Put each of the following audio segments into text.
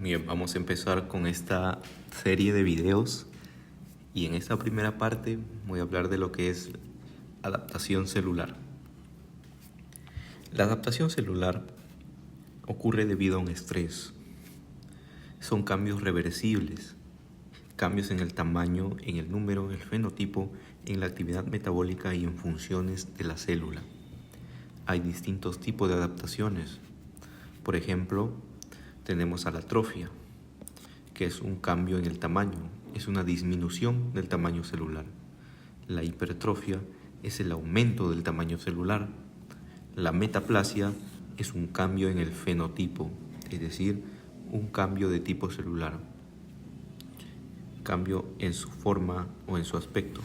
Bien, vamos a empezar con esta serie de videos y en esta primera parte voy a hablar de lo que es adaptación celular. La adaptación celular ocurre debido a un estrés. Son cambios reversibles, cambios en el tamaño, en el número, en el fenotipo, en la actividad metabólica y en funciones de la célula. Hay distintos tipos de adaptaciones. Por ejemplo, tenemos a la atrofia, que es un cambio en el tamaño, es una disminución del tamaño celular. La hipertrofia es el aumento del tamaño celular. La metaplasia es un cambio en el fenotipo, es decir, un cambio de tipo celular, cambio en su forma o en su aspecto.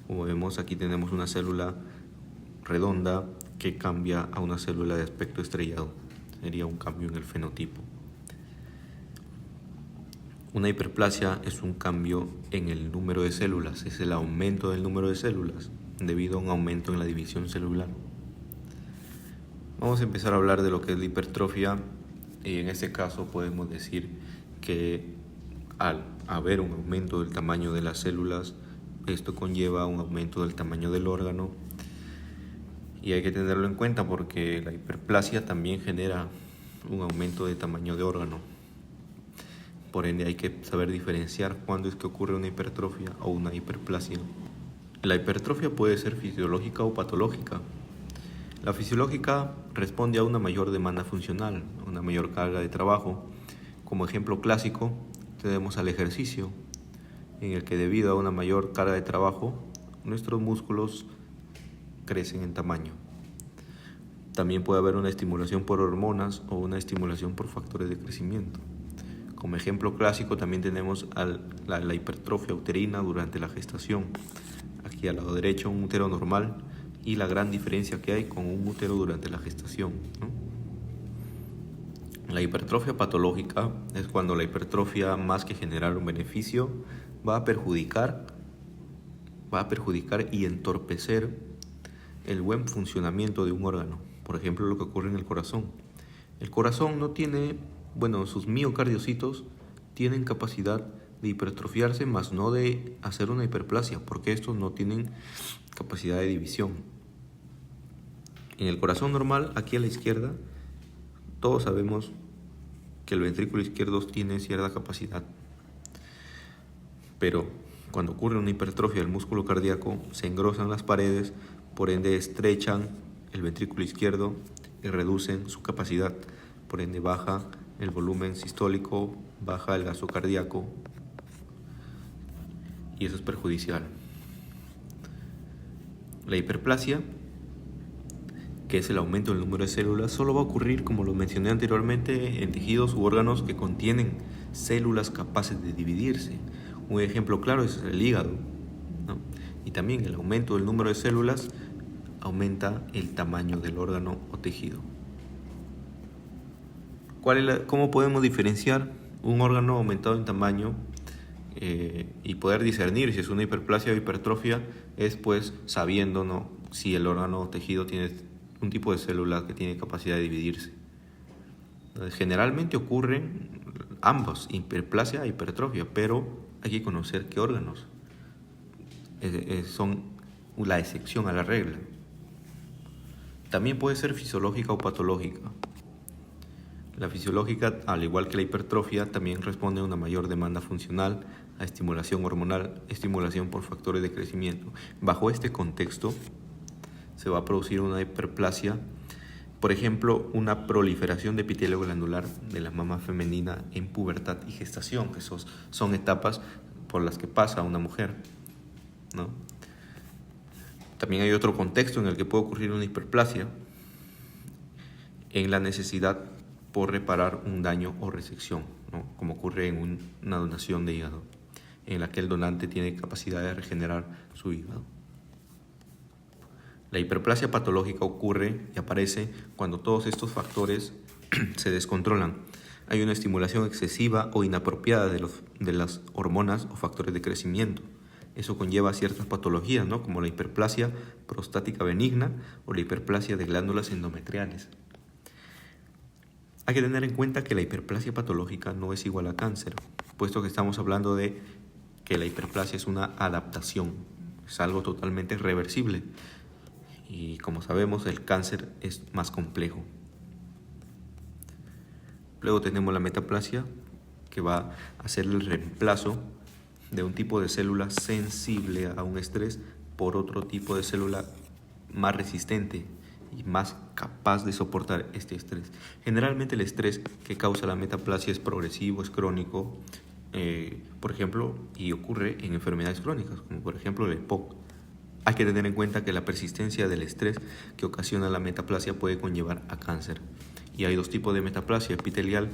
Como vemos, aquí tenemos una célula redonda que cambia a una célula de aspecto estrellado. Sería un cambio en el fenotipo. Una hiperplasia es un cambio en el número de células, es el aumento del número de células debido a un aumento en la división celular. Vamos a empezar a hablar de lo que es la hipertrofia y en este caso podemos decir que al haber un aumento del tamaño de las células, esto conlleva un aumento del tamaño del órgano y hay que tenerlo en cuenta porque la hiperplasia también genera un aumento de tamaño de órgano. Por ende hay que saber diferenciar cuándo es que ocurre una hipertrofia o una hiperplasia. La hipertrofia puede ser fisiológica o patológica. La fisiológica responde a una mayor demanda funcional, una mayor carga de trabajo. Como ejemplo clásico tenemos al ejercicio, en el que debido a una mayor carga de trabajo, nuestros músculos crecen en tamaño. También puede haber una estimulación por hormonas o una estimulación por factores de crecimiento. Como ejemplo clásico también tenemos la hipertrofia uterina durante la gestación. Aquí al lado derecho un útero normal y la gran diferencia que hay con un útero durante la gestación, ¿no? La hipertrofia patológica es cuando la hipertrofia, más que generar un beneficio, va a perjudicar y entorpecer el buen funcionamiento de un órgano. Por ejemplo, lo que ocurre en el corazón. El corazón no tiene, sus miocardiocitos tienen capacidad de hipertrofiarse, más no de hacer una hiperplasia, porque estos no tienen capacidad de división. En el corazón normal, aquí a la izquierda, todos sabemos que el ventrículo izquierdo tiene cierta capacidad, pero cuando ocurre una hipertrofia del músculo cardíaco, se engrosan las paredes, por ende estrechan el ventrículo izquierdo y reducen su capacidad, por ende baja el volumen sistólico, baja el gasto cardíaco y eso es perjudicial. La hiperplasia, que es el aumento del número de células, solo va a ocurrir, como lo mencioné anteriormente, en tejidos u órganos que contienen células capaces de dividirse. Un ejemplo claro es el hígado, ¿no? Y también el aumento del número de células aumenta el tamaño del órgano o tejido. ¿Cómo podemos diferenciar un órgano aumentado en tamaño y poder discernir si es una hiperplasia o hipertrofia? Es pues sabiendo, ¿no?, si el órgano o tejido tiene un tipo de célula que tiene capacidad de dividirse. Entonces, generalmente ocurren ambos, hiperplasia e hipertrofia, pero hay que conocer qué órganos son la excepción a la regla. También puede ser fisiológica o patológica. La fisiológica, al igual que la hipertrofia, también responde a una mayor demanda funcional, a estimulación hormonal, estimulación por factores de crecimiento. Bajo este contexto se va a producir una hiperplasia, por ejemplo, una proliferación de epitelio glandular de la mama femenina en pubertad y gestación, que son etapas por las que pasa una mujer, ¿no? También hay otro contexto en el que puede ocurrir una hiperplasia, en la necesidad por reparar un daño o resección, ¿no?, como ocurre en una donación de hígado, en la que el donante tiene capacidad de regenerar su hígado. La hiperplasia patológica ocurre y aparece cuando todos estos factores se descontrolan. Hay una estimulación excesiva o inapropiada de las hormonas o factores de crecimiento. Eso conlleva ciertas patologías, ¿no?, como la hiperplasia prostática benigna o la hiperplasia de glándulas endometriales. Hay que tener en cuenta que la hiperplasia patológica no es igual a cáncer, puesto que estamos hablando de que la hiperplasia es una adaptación, es algo totalmente reversible. Y como sabemos, el cáncer es más complejo. Luego tenemos la metaplasia, que va a ser el reemplazo de un tipo de célula sensible a un estrés por otro tipo de célula más resistente y más capaz de soportar este estrés. Generalmente el estrés que causa la metaplasia es progresivo, es crónico, por ejemplo, y ocurre en enfermedades crónicas, como por ejemplo el EPOC. Hay que tener en cuenta que la persistencia del estrés que ocasiona la metaplasia puede conllevar a cáncer. Y hay dos tipos de metaplasia, epitelial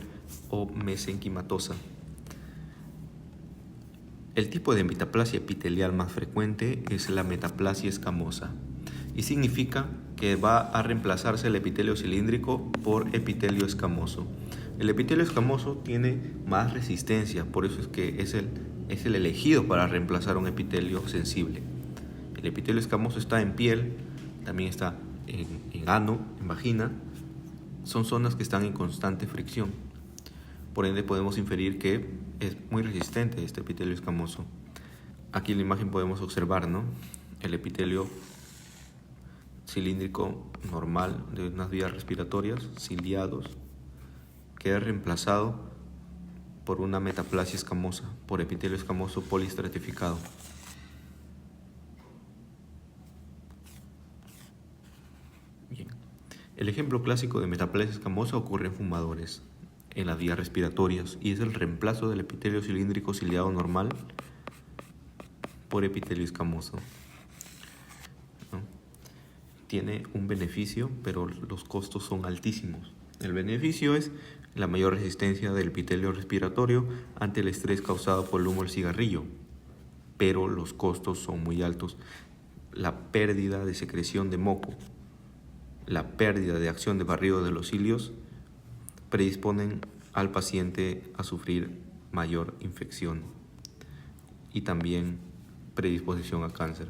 o mesenquimatosa. El tipo de metaplasia epitelial más frecuente es la metaplasia escamosa y significa que va a reemplazarse el epitelio cilíndrico por epitelio escamoso. El epitelio escamoso tiene más resistencia, por eso es que es el elegido para reemplazar un epitelio sensible. El epitelio escamoso está en piel, también está en ano, en vagina. Son zonas que están en constante fricción. Por ende podemos inferir que es muy resistente este epitelio escamoso. Aquí en la imagen podemos observar, ¿no?, el epitelio cilíndrico normal de unas vías respiratorias, ciliados, queda reemplazado por una metaplasia escamosa, por epitelio escamoso poliestratificado. Bien. El ejemplo clásico de metaplasia escamosa ocurre en fumadores, en las vías respiratorias, y es el reemplazo del epitelio cilíndrico ciliado normal por epitelio escamoso, ¿no? Tiene un beneficio, pero los costos son altísimos. El beneficio es la mayor resistencia del epitelio respiratorio ante el estrés causado por el humo del cigarrillo, pero los costos son muy altos. La pérdida de secreción de moco, la pérdida de acción de barrido de los cilios predisponen al paciente a sufrir mayor infección y también predisposición a cáncer.